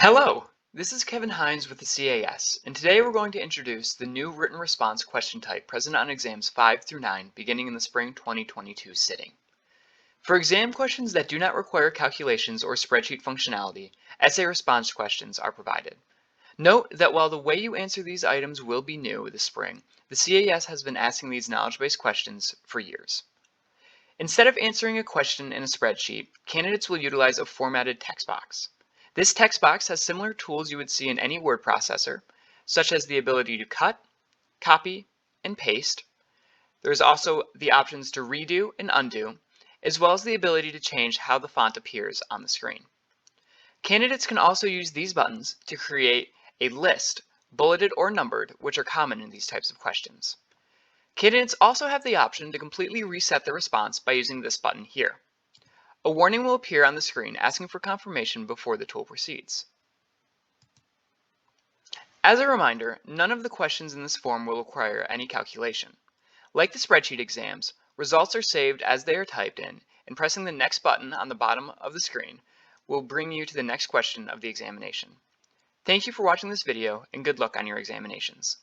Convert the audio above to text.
Hello, this is Kevin Hines with the CAS, and today we're going to introduce the new written response question type present on exams 5 through 9 beginning in the spring 2022 sitting. For exam questions that do not require calculations or spreadsheet functionality, essay response questions are provided. Note that while the way you answer these items will be new this spring, the CAS has been asking these knowledge-based questions for years. Instead of answering a question in a spreadsheet, candidates will utilize a formatted text box. This text box has similar tools you would see in any word processor, such as the ability to cut, copy, and paste. There's also the options to redo and undo, as well as the ability to change how the font appears on the screen. Candidates can also use these buttons to create a list, bulleted or numbered, which are common in these types of questions. Candidates also have the option to completely reset their response by using this button here. A warning will appear on the screen asking for confirmation before the tool proceeds. As a reminder, none of the questions in this form will require any calculation. Like the spreadsheet exams, results are saved as they are typed in, and pressing the next button on the bottom of the screen will bring you to the next question of the examination. Thank you for watching this video, and good luck on your examinations.